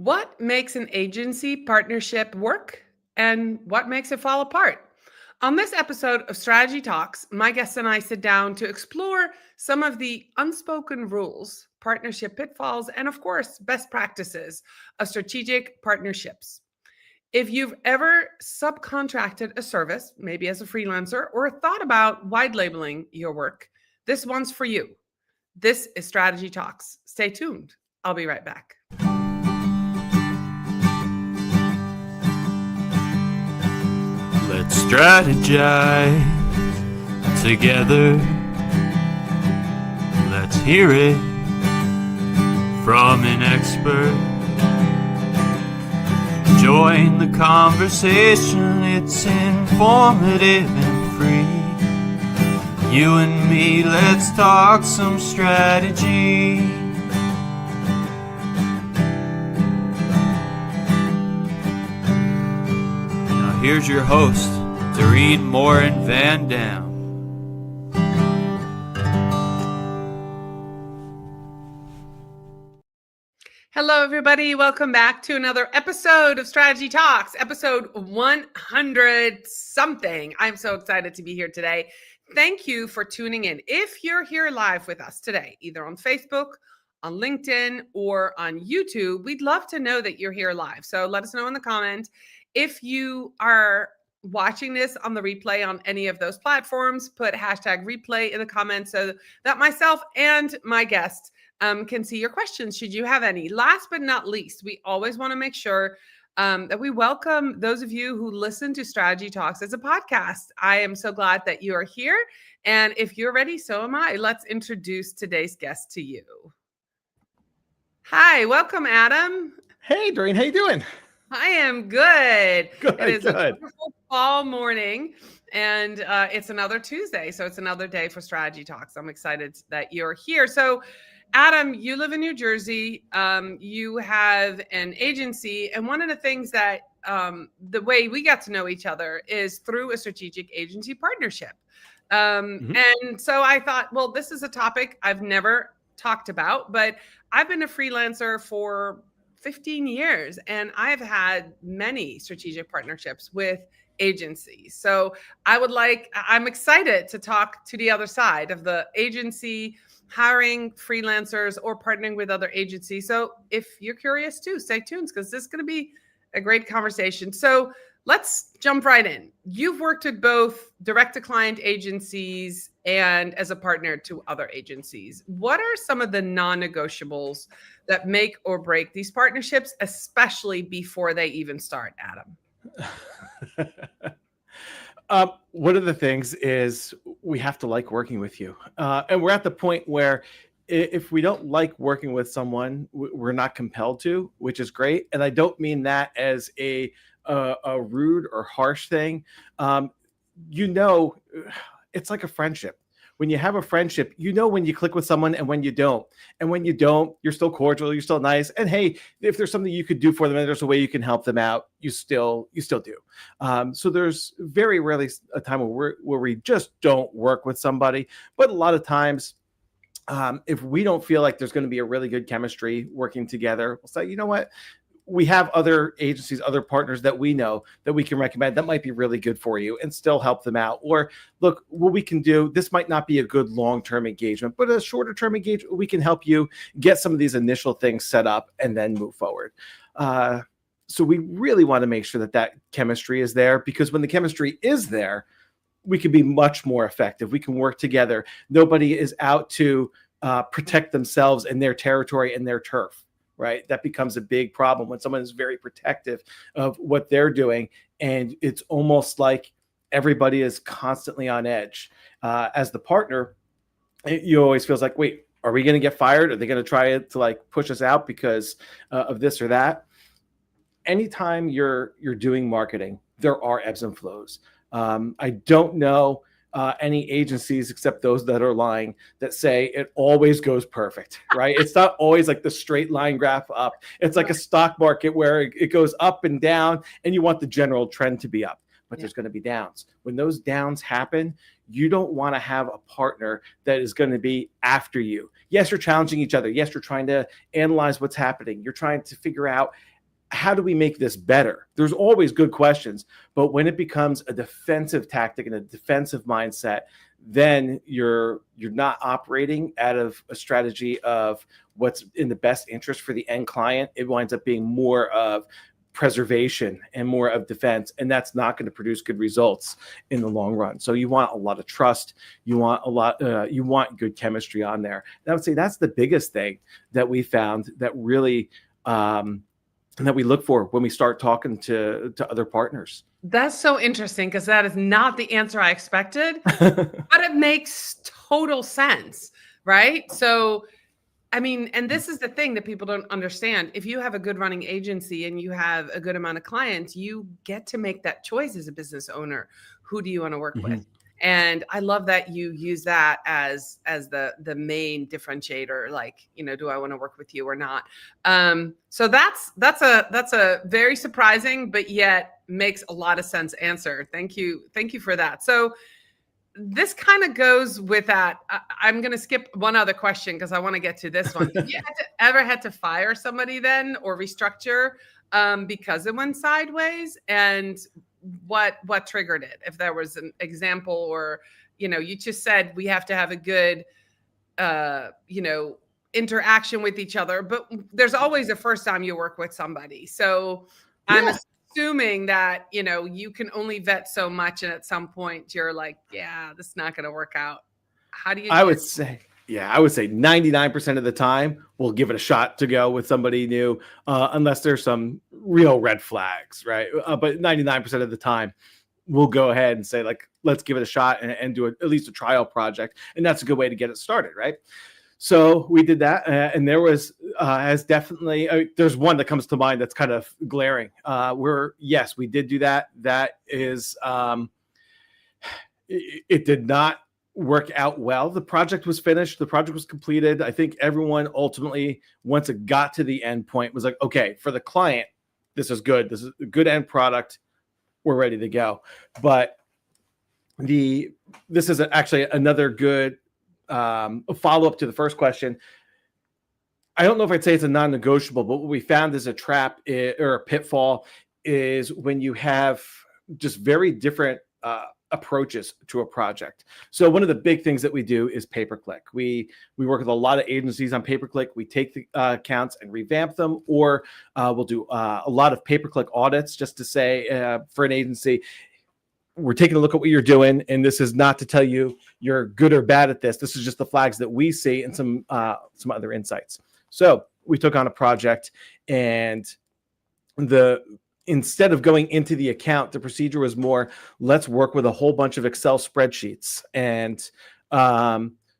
What makes an agency partnership work and what makes it fall apart? On this episode of Strategy Talks, my guests and I sit down to explore some of the unspoken rules, partnership pitfalls, and of course, best practices of strategic partnerships. If you've ever subcontracted a service, maybe as a freelancer, or thought about wide labeling your work, this one's for you. This is Strategy Talks. Stay tuned. I'll be right back. Let's strategize together. Let's hear it from an expert. Join the conversation, it's informative and free. You and me, let's talk some strategy. Here's your host, Morin-van. Hello, everybody. Welcome back to another episode of Strategy Talks, episode 100 something. I'm so excited to be here today. Thank you for tuning in. If you're here live with us today, either on Facebook, on LinkedIn, or on YouTube, we'd love to know that you're here live. So let us know in the comments. If you are watching this on the replay on any of those platforms, put hashtag replay in the comments so that myself and my guest can see your questions, should you have any. Last but not least, we always want to make sure that we welcome those of you who listen to Strategy Talks as a podcast. I am so glad that you are here. And if you're ready, so am I. Let's introduce today's guest to you. Hi, welcome, Adam. Hey, Doreen, how you doing? I am good. Good. It is a beautiful fall morning, and it's another Tuesday, so it's another day for Strategy Talks. I'm excited that you're here. So, Adam, you live in New Jersey. You have an agency, and one of the things that the way we got to know each other is through a strategic agency partnership. And so I thought, well, this is a topic I've never talked about, but I've been a freelancer for 15 years, and I've had many strategic partnerships with agencies. So I'm excited to talk to the other side of the agency, hiring freelancers or partnering with other agencies. So if you're curious too, stay tuned because this is going to be a great conversation. So let's jump right in. You've worked with both direct-to-client agencies and as a partner to other agencies. What are some of the non-negotiables that make or break these partnerships, especially before they even start, Adam? One of the things is we have to like working with you. And we're at the point where if we don't like working with someone, we're not compelled to, which is great. And I don't mean that as a rude or harsh thing. It's like a friendship. When you have a friendship, you know when you click with someone and when you don't. And when you don't, you're still cordial, you're still nice. And hey, if there's something you could do for them and there's a way you can help them out, you still do. So there's very rarely a time where we just don't work with somebody. But a lot of times, if we don't feel like there's going to be a really good chemistry working together, we'll say, you know what? We have other agencies, other partners that we know that we can recommend that might be really good for you and still help them out. Or look, what we can do, this might not be a good long-term engagement, but a shorter term engagement, we can help you get some of these initial things set up and then move forward. So we really want to make sure that chemistry is there, because when the chemistry is there, we can be much more effective. We can work together. Nobody is out to protect themselves and their territory and their turf. Right? That becomes a big problem when someone is very protective of what they're doing. And it's almost like everybody is constantly on edge. As the partner, you always feels like, wait, are we going to get fired? Are they going to try to like push us out because of this or that? Anytime you're doing marketing, there are ebbs and flows. I don't know any agencies except those that are lying that say it always goes perfect, right? It's not always like the straight line graph up. It's like a stock market where it goes up and down and you want the general trend to be up. but there's going to be downs. When those downs happen, you don't want to have a partner that is going to be after you. Yes, you're challenging each other. Yes, you're trying to analyze what's happening. You're trying to figure out, how do we make this better? There's always good questions, but when it becomes a defensive tactic and a defensive mindset, then you're not operating out of a strategy of what's in the best interest for the end client. It winds up being more of preservation and more of defense, and that's not going to produce good results in the long run. So you want a lot of trust. You want good chemistry on there. And I would say that's the biggest thing that we found that really that we look for when we start talking to other partners. That's so interesting, because that is not the answer I expected, but it makes total sense, right? So, I mean, and this is the thing that people don't understand. If you have a good running agency and you have a good amount of clients, you get to make that choice as a business owner. Who do you want to work with? And I love that you use that as the main differentiator. Like, do I want to work with you or not? So that's a very surprising, but yet makes a lot of sense answer. Thank you for that. So this kind of goes with that. I'm going to skip one other question because I want to get to this one. Have you ever had to fire somebody then, or restructure because it went sideways? And what triggered it? If there was an example, or, you just said we have to have a good, interaction with each other, but there's always a first time you work with somebody. So I'm assuming that, you can only vet so much. And at some point you're like, yeah, this is not going to work out. How do you? I would say 99% of the time we'll give it a shot to go with somebody new, unless there's some real red flags, right? But 99% of the time we'll go ahead and say, like, let's give it a shot and do at least a trial project. And that's a good way to get it started, right? So we did that, and there was has definitely there's one that comes to mind that's kind of glaring. We did do that. That is, it did not work out well. The project was finished. The project was completed. I think everyone ultimately, once it got to the end point, was like, okay, for the client, this is good. This is a good end product. We're ready to go. But this is actually another good follow-up to the first question. I don't know if I'd say it's a non-negotiable, but what we found is a trap or a pitfall is when you have just very different approaches to a project. So one of the big things that we do is pay-per-click. We work with a lot of agencies on pay-per-click. We take the accounts and revamp them, or we'll do a lot of pay-per-click audits just to say for an agency, we're taking a look at what you're doing, and this is not to tell you you're good or bad at this. This is just the flags that we see and some other insights. So we took on a project, and instead of going into the account, the procedure was more, let's work with a whole bunch of Excel spreadsheets. And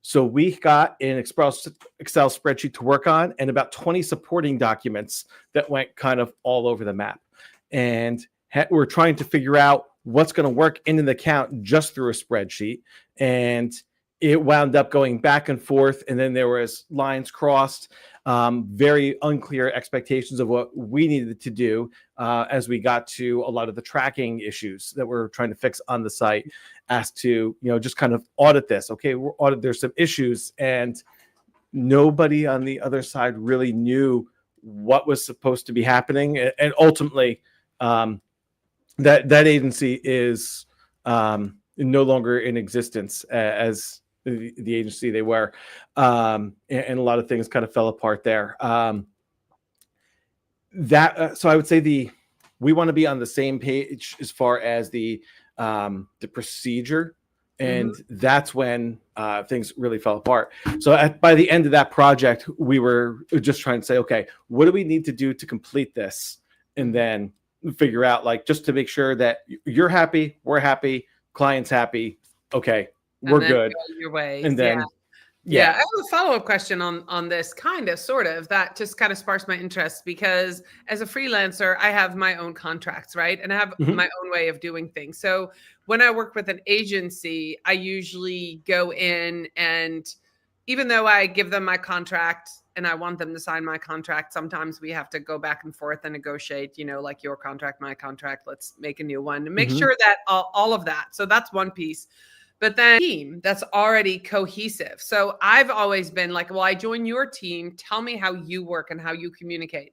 so we got an Excel spreadsheet to work on, and about 20 supporting documents that went kind of all over the map. And we're trying to figure out what's going to work in an account just through a spreadsheet. And it wound up going back and forth. And then there was lines crossed, very unclear expectations of what we needed to do as we got to a lot of the tracking issues that we're trying to fix on the site, as to, just kind of audit this. Okay, there's some issues, and nobody on the other side really knew what was supposed to be happening. And ultimately, that agency is no longer in existence as the agency they were, and a lot of things kind of fell apart there. So I would say we want to be on the same page as far as the procedure, and that's when things really fell apart. So by the end of that project, we were just trying to say, okay, what do we need to do to complete this, and then figure out, like, just to make sure that you're happy, we're happy, client's happy. Okay, we're good. Go your way. And then, yeah. I have a follow-up question on this, kind of, sort of, that just kind of sparks my interest, because as a freelancer, I have my own contracts, right? And I have my own way of doing things. So when I work with an agency, I usually go in, and even though I give them my contract and I want them to sign my contract. Sometimes we have to go back and forth and negotiate, like your contract, my contract, let's make a new one to make sure that all of that. So that's one piece. But then team that's already cohesive. So I've always been like, well, I join your team. Tell me how you work and how you communicate.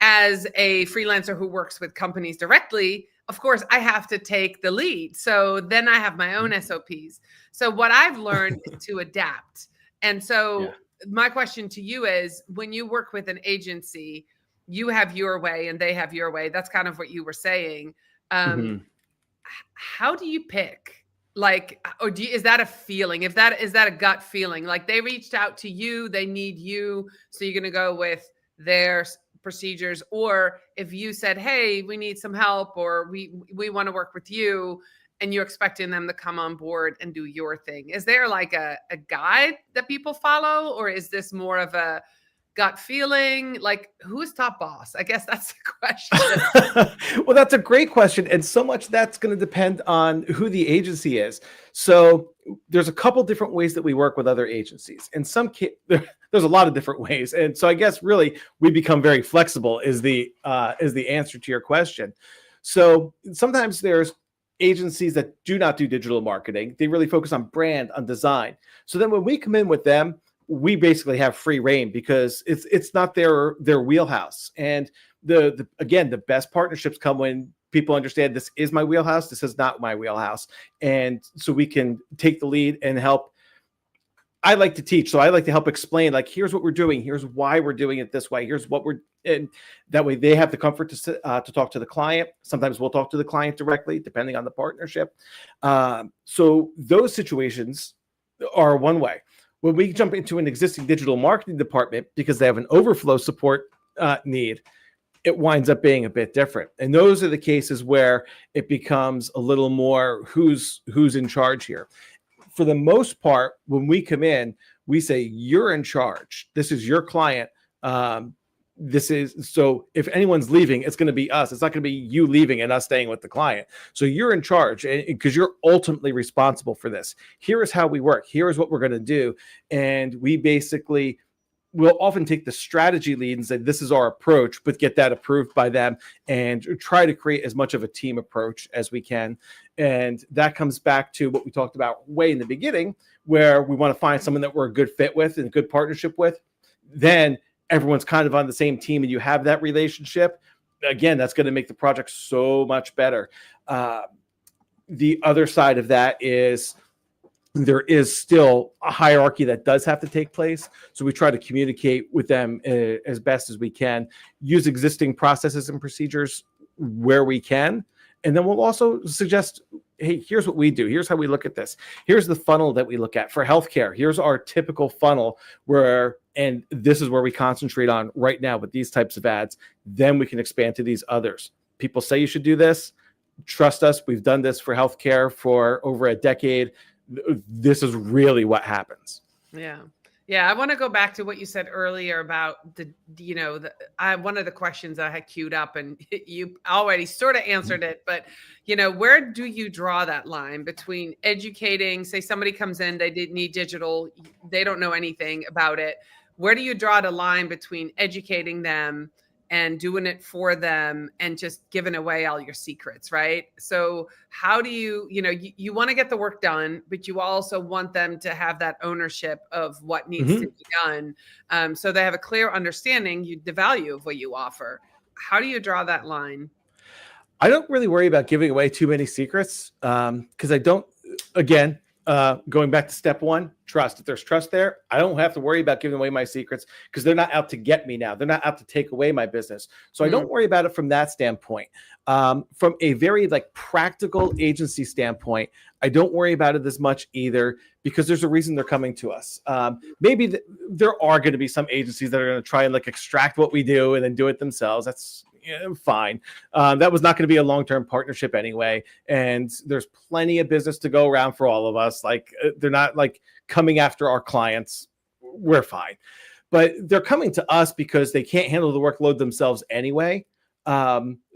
As a freelancer who works with companies directly, of course, I have to take the lead. So then I have my own SOPs. So what I've learned is to adapt. And so my question to you is, when you work with an agency, you have your way and they have your way. That's kind of what you were saying. How do you pick? Like, or is that a feeling? Is that a gut feeling? Like they reached out to you, they need you, so you're going to go with their procedures. Or if you said, hey, we need some help, or we want to work with you, and you're expecting them to come on board and do your thing. Is there like a guide that people follow, or is this more of a gut feeling? Like, who's top boss? I guess that's the question. Well, that's a great question. And so much that's going to depend on who the agency is. So there's a couple different ways that we work with other agencies. In some cases, there's a lot of different ways. And so I guess really we become very flexible is the answer to your question. So sometimes there's agencies that do not do digital marketing. They really focus on brand, on design. So then when we come in with them, we basically have free reign because it's not their wheelhouse. And the best partnerships come when people understand this is my wheelhouse, this is not my wheelhouse. And so we can take the lead and help. I like to teach, so I like to help explain, like, here's what we're doing, here's why we're doing it this way, here's what and that way they have the comfort to talk to the client. Sometimes we'll talk to the client directly, depending on the partnership. So those situations are one way. When we jump into an existing digital marketing department because they have an overflow support need, it winds up being a bit different. And those are the cases where it becomes a little more who's in charge here. For the most part, when we come in, we say, you're in charge. This is your client. So if anyone's leaving, it's going to be us. It's not going to be you leaving and us staying with the client. So you're in charge because you're ultimately responsible for this. Here is how we work. Here is what we're going to do. And we basically will often take the strategy lead and say, this is our approach, but get that approved by them and try to create as much of a team approach as we can. And that comes back to what we talked about way in the beginning, where we want to find someone that we're a good fit with and a good partnership with. Then everyone's kind of on the same team and you have that relationship. Again, that's going to make the project so much better. The other side of that is there is still a hierarchy that does have to take place. So we try to communicate with them as best as we can, use existing processes and procedures where we can. And then we'll also suggest, hey, here's what we do. Here's how we look at this. Here's the funnel that we look at for healthcare. Here's our typical funnel and this is where we concentrate on right now with these types of ads. Then we can expand to these others. People say you should do this. Trust us. We've done this for healthcare for over a decade. This is really what happens. Yeah. I want to go back to what you said earlier about one of the questions I had queued up, and you already sort of answered it, but where do you draw that line between educating, say somebody comes in, they need digital, they don't know anything about it. Where do you draw the line between educating them and doing it for them and just giving away all your secrets, right? So how do you want to get the work done, but you also want them to have that ownership of what needs to be done. So they have a clear understanding, the value of what you offer. How do you draw that line? I don't really worry about giving away too many secrets because I don't, again, going back to step one, trust. If there's trust there, I don't have to worry about giving away my secrets because they're not out to get me now. They're not out to take away my business. So I don't worry about it from that standpoint. From a very practical agency standpoint, I don't worry about it as much either because there's a reason they're coming to us. Maybe there are going to be some agencies that are going to try and extract what we do and then do it themselves. That's fine. That was not going to be a long-term partnership anyway. And there's plenty of business to go around for all of us. They're not coming after our clients. We're fine. But they're coming to us because they can't handle the workload themselves anyway.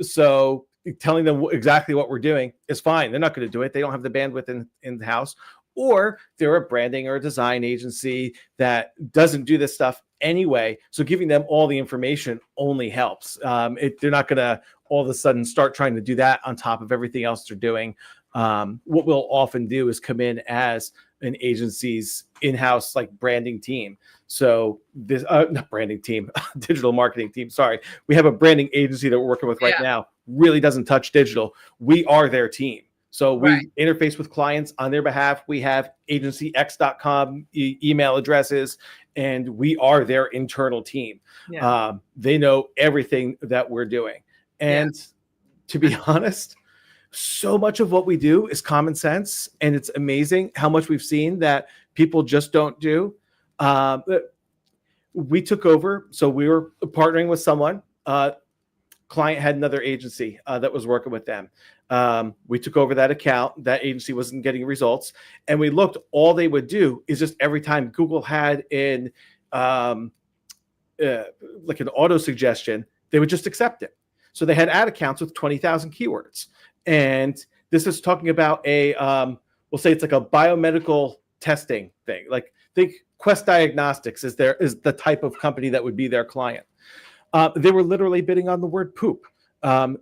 So telling them exactly what we're doing is fine. They're not going to do it. They don't have the bandwidth in the house. Or they're a branding or a design agency that doesn't do this stuff anyway. So giving them all the information only helps. They're not going to all of a sudden start trying to do that on top of everything else they're doing. What we'll often do is come in as an agency's in-house like branding team. So this not branding team, digital marketing team. Sorry. We have a branding agency that we're working with right now, really doesn't touch digital. We are their team. So we interface with clients on their behalf. We have agencyx.com email addresses, and we are their internal team. Yeah. They know everything that we're doing. And to be honest, so much of what we do is common sense, and it's amazing how much we've seen that people just don't do. We took over, so we were partnering with someone. Client had another agency that was working with them. We took over that account. That agency wasn't getting results, and we looked. All they would do is just every time Google had like an auto suggestion, they would just accept it. So they had ad accounts with 20,000 keywords. And this is talking about we'll say it's like a biomedical testing thing. Like think Quest Diagnostics is the type of company that would be their client. They were literally bidding on the word poop.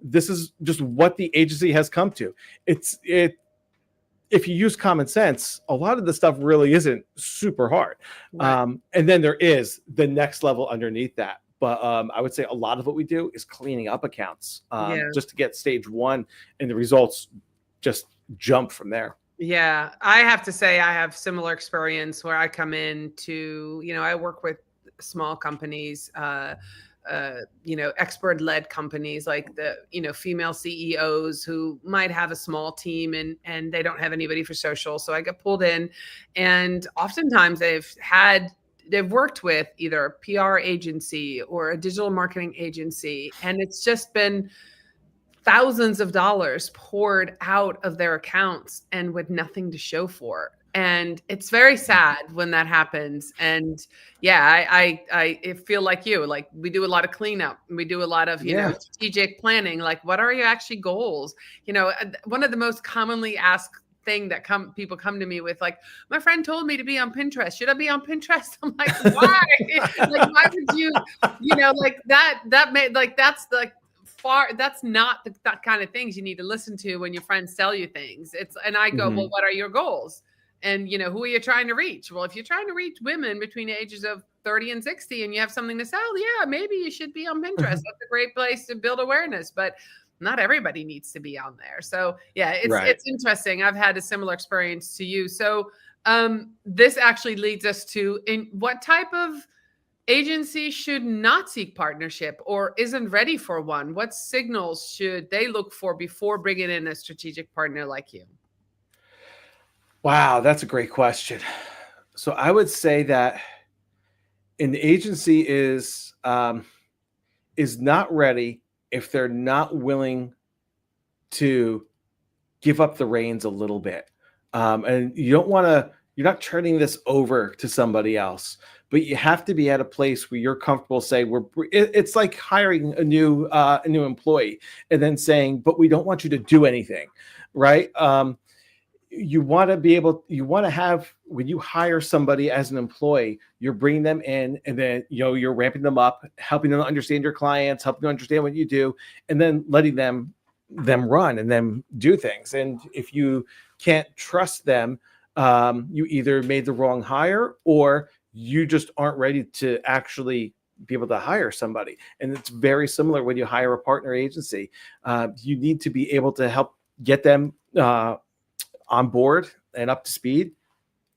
This is just what the agency has come to. If you use common sense, a lot of the stuff really isn't super hard. Right. And then there is the next level underneath that. But I would say a lot of what we do is cleaning up accounts just to get stage one, and the results just jump from there. Yeah, I have to say I have similar experience where I come in to, I work with small companies, expert-led companies like the, female CEOs who might have a small team and they don't have anybody for social. So I get pulled in, and oftentimes they've worked with either a PR agency or a digital marketing agency, and it's just been thousands of dollars poured out of their accounts and with nothing to show for. And it's very sad when that happens. And I feel like we do a lot of cleanup. We do a lot of, strategic planning. Like, what are your actually goals? One of the most commonly asked thing that people come to me with, like, my friend told me to be on Pinterest. Should I be on Pinterest? I'm like, why? Like, why would you, like that made, like, that's the that's not that kind of things you need to listen to when your friends tell you things. And I go, well, what are your goals? And, who are you trying to reach? Well, if you're trying to reach women between the ages of 30 and 60 and you have something to sell, maybe you should be on Pinterest. That's a great place to build awareness, but not everybody needs to be on there. So it's interesting. I've had a similar experience to you. So this actually leads us to, in what type of agency should not seek partnership or isn't ready for one? What signals should they look for before bringing in a strategic partner like you? Wow, that's a great question. So I would say that an agency is not ready if they're not willing to give up the reins a little bit. And you're not turning this over to somebody else, but you have to be at a place where you're comfortable saying it's like hiring a new employee and then saying, but we don't want you to do anything. Right. You want to have, when you hire somebody as an employee, you're bringing them in and then, you're ramping them up, helping them understand your clients, helping them understand what you do, and then letting them run and then do things. And if you can't trust them, you either made the wrong hire or you just aren't ready to actually be able to hire somebody. And it's very similar when you hire a partner agency. You need to be able to help get them on board and up to speed.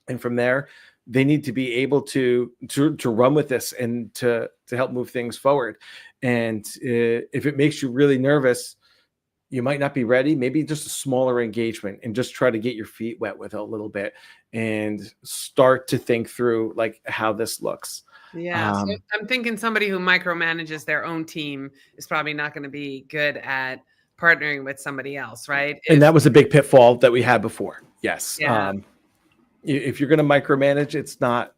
And from there, they need to be able to run with this and to help move things forward. And if it makes you really nervous, you might not be ready. Maybe just a smaller engagement and just try to get your feet wet with it a little bit and start to think through like how this looks. Yeah. So I'm thinking somebody who micromanages their own team is probably not going to be good at partnering with somebody else, right? And that was a big pitfall that we had before. Yes. Yeah. If you're going to micromanage, it's not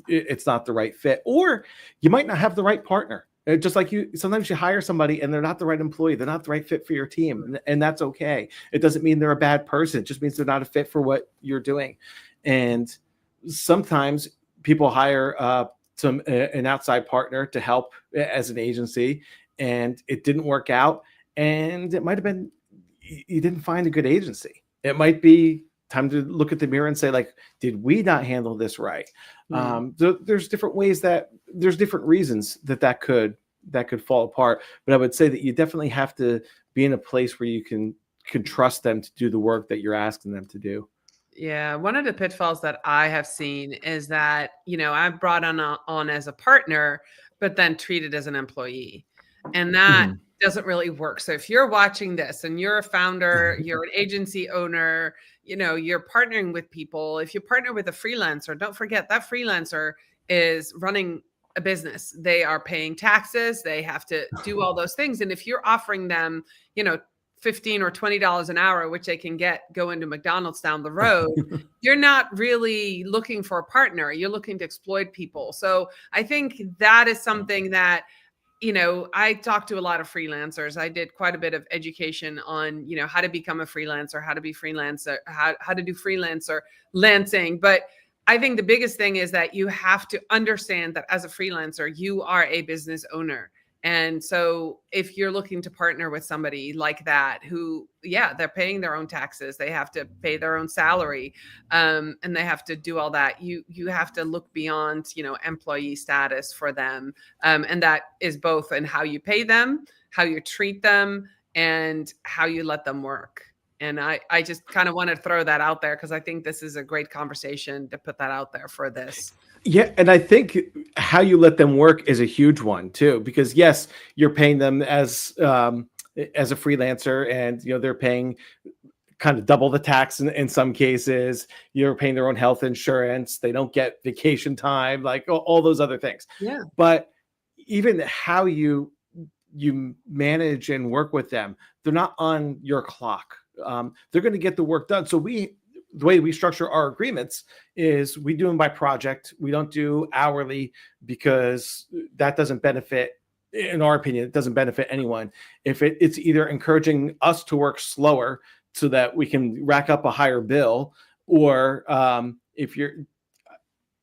the right fit, or you might not have the right partner. Just like sometimes you hire somebody and they're not the right employee. They're not the right fit for your team. And that's okay. It doesn't mean they're a bad person. It just means they're not a fit for what you're doing. And sometimes people hire an outside partner to help as an agency, and it didn't work out. And it might have been you didn't find a good agency. It might be time to look at the mirror and say, like, did we not handle this right? There's different ways there's different reasons that could fall apart. But I would say that you definitely have to be in a place where you can trust them to do the work that you're asking them to do. Yeah. One of the pitfalls that I have seen is that, I'm brought on as a partner, but then treated as an employee. And that doesn't really work. So if you're watching this and you're a founder, you're an agency owner, you're partnering with people. If you partner with a freelancer, don't forget that freelancer is running a business. They are paying taxes. They have to do all those things. And if you're offering them, $15 or $20 an hour, which they can go into McDonald's down the road, you're not really looking for a partner. You're looking to exploit people. So I think that is something that, I talk to a lot of freelancers. I did quite a bit of education on, how to become a freelancer, how to be freelancer, how to do freelancer lancing. But I think the biggest thing is that you have to understand that as a freelancer, you are a business owner. And so if you're looking to partner with somebody like that, who, they're paying their own taxes, they have to pay their own salary, and they have to do all that, you have to look beyond, employee status for them. And that is both in how you pay them, how you treat them, and how you let them work. And I just kind of want to throw that out there because I think this is a great conversation to put that out there for this. Yeah. And I think how you let them work is a huge one too, because yes, you're paying them as a freelancer, and, they're paying kind of double the tax in some cases. You're paying their own health insurance. They don't get vacation time, like all those other things. Yeah. But even how you manage and work with them, they're not on your clock. They're going to get the work done. So the way we structure our agreements is we do them by project. We don't do hourly because that doesn't benefit, in our opinion, it doesn't benefit anyone. If it's either encouraging us to work slower so that we can rack up a higher bill, or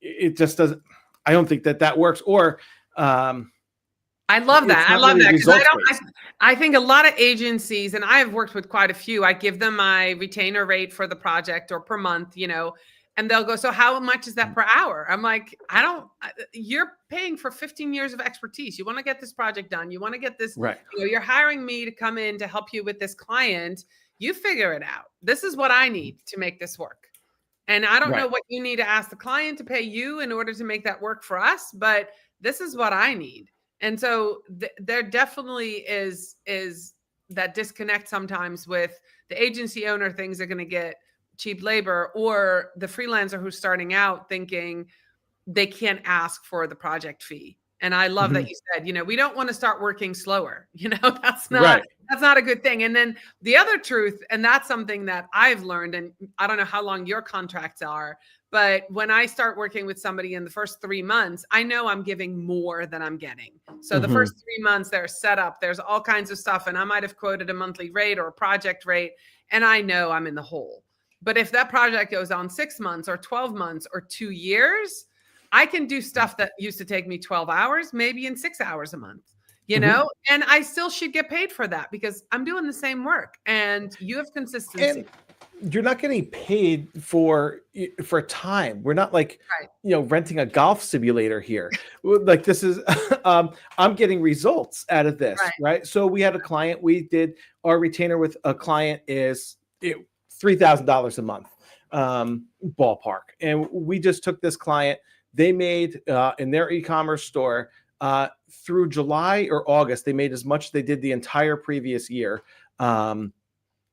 it just doesn't, I don't think that works. Or, I love that. I love that because I think a lot of agencies, and I've worked with quite a few, I give them my retainer rate for the project or per month, and they'll go, so how much is that per hour? I'm like, you're paying for 15 years of expertise. You want to get this project done. You want to get this, right. You're hiring me to come in to help you with this client. You figure it out. This is what I need to make this work. And I don't know what you need to ask the client to pay you in order to make that work for us, but this is what I need. And so there definitely is that disconnect sometimes with the agency owner thinks they're going to get cheap labor, or the freelancer who's starting out thinking they can't ask for the project fee. And I love that you said, we don't want to start working slower. That's not a good thing. And then the other truth, and that's something that I've learned, and I don't know how long your contracts are, but when I start working with somebody in the first 3 months, I know I'm giving more than I'm getting. So the first 3 months, there's setup, there's all kinds of stuff. And I might have quoted a monthly rate or a project rate, and I know I'm in the hole. But if that project goes on 6 months or 12 months or 2 years, I can do stuff that used to take me 12 hours, maybe in 6 hours a month, and I still should get paid for that because I'm doing the same work and you have consistency. And you're not getting paid for time. We're not like, renting a golf simulator here. Like this is, I'm getting results out of this, right? So we had a client, we did our retainer with a client is $3,000 a month, ballpark. And we just took this client, they made in their e-commerce store through July or August, they made as much as they did the entire previous year.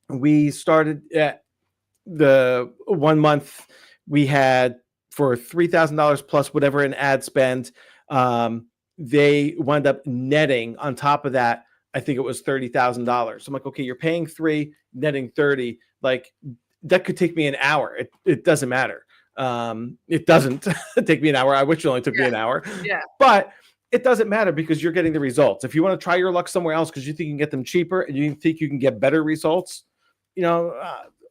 We started at the 1 month we had for $3,000 plus whatever in ad spend. They wound up netting on top of that. I think it was $30,000. So I'm like, okay, you're paying 3, netting 30. Like that could take me an hour. It doesn't matter. It doesn't take me an hour. I wish it only took me an hour. Yeah. But it doesn't matter because you're getting the results. If you want to try your luck somewhere else because you think you can get them cheaper and you think you can get better results,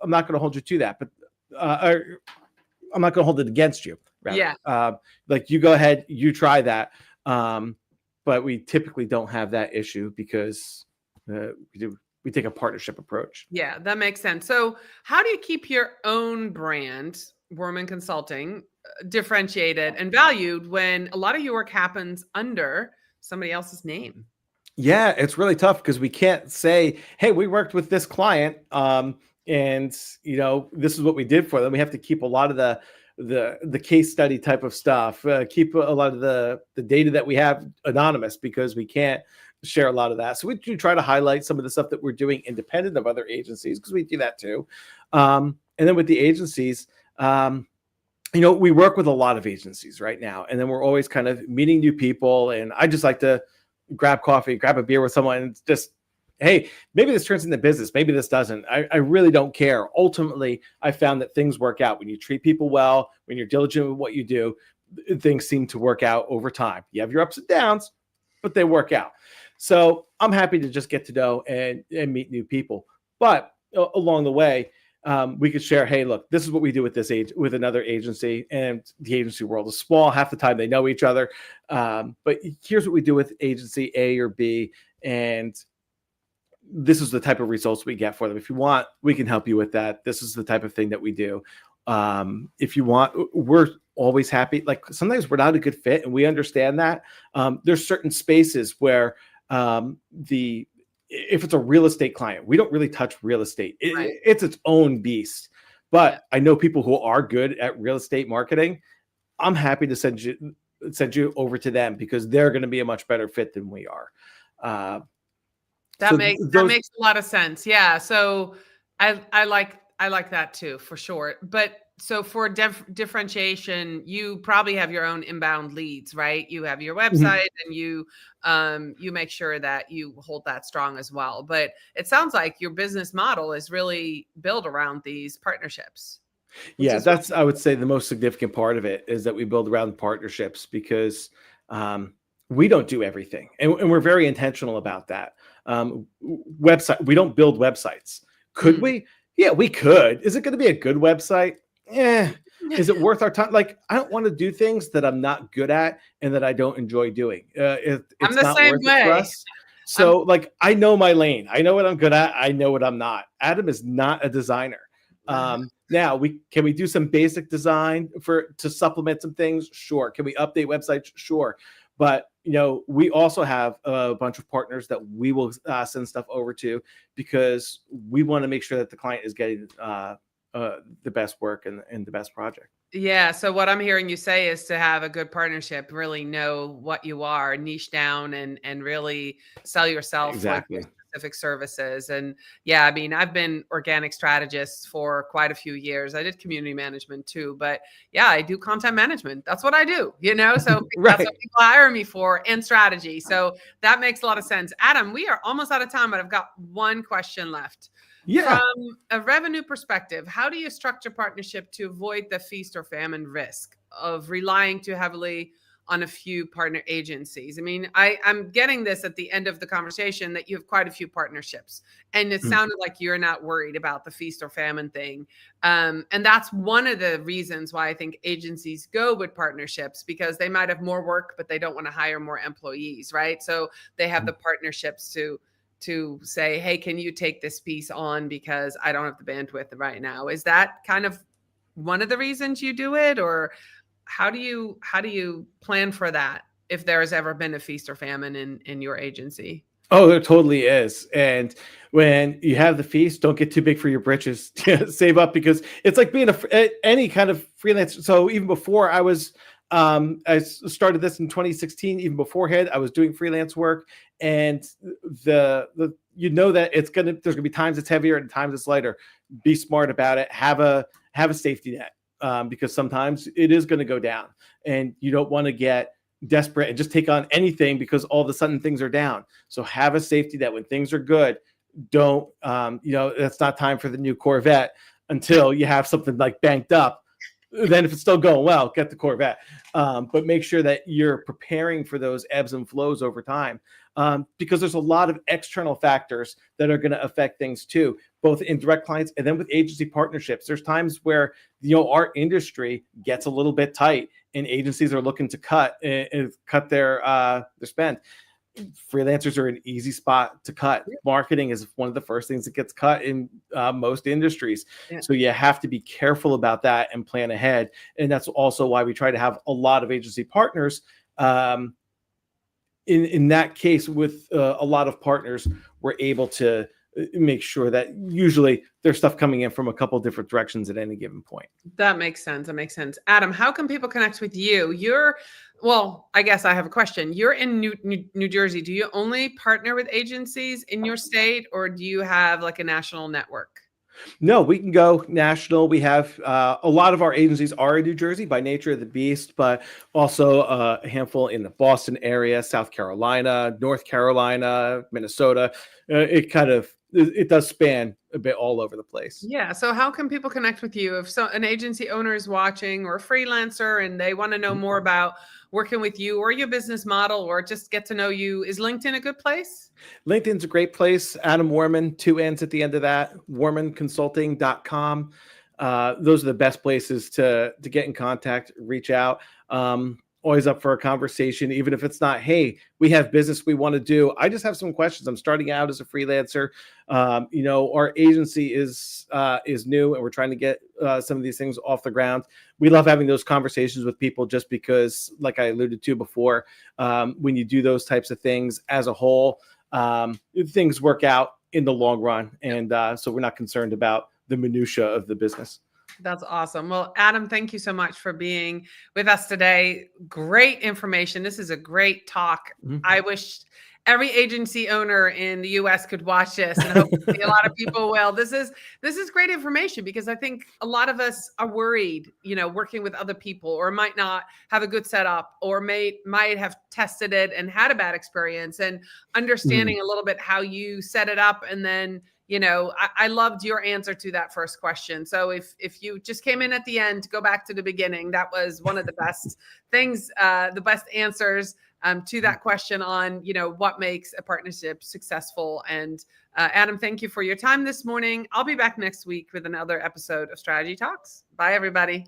I'm not going to hold you to that. But I'm not going to hold it against you. rather. Yeah. Like you go ahead, you try that. But we typically don't have that issue because we take a partnership approach. Yeah, that makes sense. So how do you keep your own brand, Wormann Consulting, differentiated and valued when a lot of your work happens under somebody else's name? Yeah, it's really tough because we can't say, hey, we worked with this client, and this is what we did for them. We have to keep a lot of the case study type of stuff, keep a lot of the data that we have anonymous because we can't share a lot of that. So we do try to highlight some of the stuff that we're doing independent of other agencies because we do that too. And then with the agencies, we work with a lot of agencies right now, and then we're always kind of meeting new people. And I just like to grab coffee, grab a beer with someone, and just, hey, maybe this turns into business, maybe this doesn't. I really don't care. Ultimately, I found that things work out when you treat people well, when you're diligent with what you do. Things seem to work out over time. You have your ups and downs, but they work out. So I'm happy to just get to know and meet new people. But along the way, we could share, hey, look, this is what we do with another agency, and the agency world is small. Half the time they know each other. But here's what we do with agency A or B, and this is the type of results we get for them. If you want, we can help you with that. This is the type of thing that we do. If you want, we're always happy. Like sometimes we're not a good fit, and we understand that. There's certain spaces where if it's a real estate client, we don't really touch real estate. Right. It's its own beast. But I know people who are good at real estate marketing. I'm happy to send you over to them because they're going to be a much better fit than we are. That makes a lot of sense. Yeah. So I like that too, for sure. But so for differentiation, you probably have your own inbound leads, right? You have your website, and you make sure that you hold that strong as well. But it sounds like your business model is really built around these partnerships. Yeah, that's, I would say, the most significant part of it is that we build around partnerships because we don't do everything. And we're very intentional about that. We don't build websites. Could we? Yeah, we could. Is it going to be a good website? Is it worth our time? Like, I don't want to do things that I'm not good at and that I don't enjoy doing. It's I'm the not same worth way. it for us. So I know my lane. I know what I'm good at. I know what I'm not. Adam is not a designer. Now can we do some basic design to supplement some things? Sure. Can we update websites? Sure. But we also have a bunch of partners that we will send stuff over to because we want to make sure that the client is getting the best work and the best project. Yeah. So what I'm hearing you say is to have a good partnership, really know what you are, niche down, and really sell yourself Exactly. for specific services. And yeah, I mean, I've been organic strategist for quite a few years. I did community management too, but yeah, I do content management. That's what I do, so Right. That's what people hire me for, and strategy. So that makes a lot of sense. Adam, we are almost out of time, but I've got one question left. Yeah. From a revenue perspective, how do you structure partnership to avoid the feast or famine risk of relying too heavily on a few partner agencies? I mean, I'm getting this at the end of the conversation that you have quite a few partnerships, and it sounded like you're not worried about the feast or famine thing. And that's one of the reasons why I think agencies go with partnerships, because they might have more work, but they don't want to hire more employees, right? So they have the partnerships to say, hey, can you take this piece on because I don't have the bandwidth right now? Is that kind of one of the reasons you do it, or how do you plan for that if there has ever been a feast or famine in your agency? Oh, there totally is. And when you have the feast, don't get too big for your britches. Save up, because it's like being any kind of freelance. So even before I started this in 2016, even beforehand, I was doing freelance work, and that there's gonna be times it's heavier and times it's lighter. Be smart about it. Have a safety net, because sometimes it is going to go down, and you don't want to get desperate and just take on anything because all of a sudden things are down. So have a safety net when things are good. Don't, it's not time for the new Corvette until you have something like banked up. Then if it's still going well, get the Corvette. But make sure that you're preparing for those ebbs and flows over time, because there's a lot of external factors that are going to affect things too, both in direct clients and then with agency partnerships. There's times where, our industry gets a little bit tight and agencies are looking to cut their spend. Freelancers are an easy spot to cut. Marketing is one of the first things that gets cut in most industries. Yeah. So you have to be careful about that and plan ahead. And that's also why we try to have a lot of agency partners. In that case, with a lot of partners, we're able to make sure that usually there's stuff coming in from a couple different directions at any given point. That makes sense. Adam, how can people connect with you? I guess I have a question. You're in New Jersey. Do you only partner with agencies in your state, or do you have like a national network? No, we can go national. We have a lot of our agencies are in New Jersey by nature of the beast, but also a handful in the Boston area, South Carolina, North Carolina, Minnesota. It does span a bit all over the place. Yeah. So how can people connect with you if an agency owner is watching or a freelancer and they want to know more about working with you or your business model or just get to know you? Is LinkedIn a good place? LinkedIn's a great place. Adam Wormann, 2 N's at the end of that, wormannconsulting.com. Those are the best places to get in contact, reach out. Always up for a conversation, even if it's not, hey, we have business we want to do. I just have some questions. I'm starting out as a freelancer. Our agency is new and we're trying to get some of these things off the ground. We love having those conversations with people just because, like I alluded to before, when you do those types of things as a whole, things work out in the long run. And so we're not concerned about the minutia of the business. That's awesome. Well, Adam, thank you so much for being with us today. Great information. This is a great talk. Mm-hmm. I wish every agency owner in the US could watch this, and hopefully a lot of people will. This is great information because I think a lot of us are worried, working with other people, or might not have a good setup, or might have tested it and had a bad experience, and understanding a little bit how you set it up. And then I loved your answer to that first question. So if you just came in at the end, go back to the beginning. That was one of the best things, the best answers to that question on, what makes a partnership successful. And Adam, thank you for your time this morning. I'll be back next week with another episode of Strategy Talks. Bye, everybody.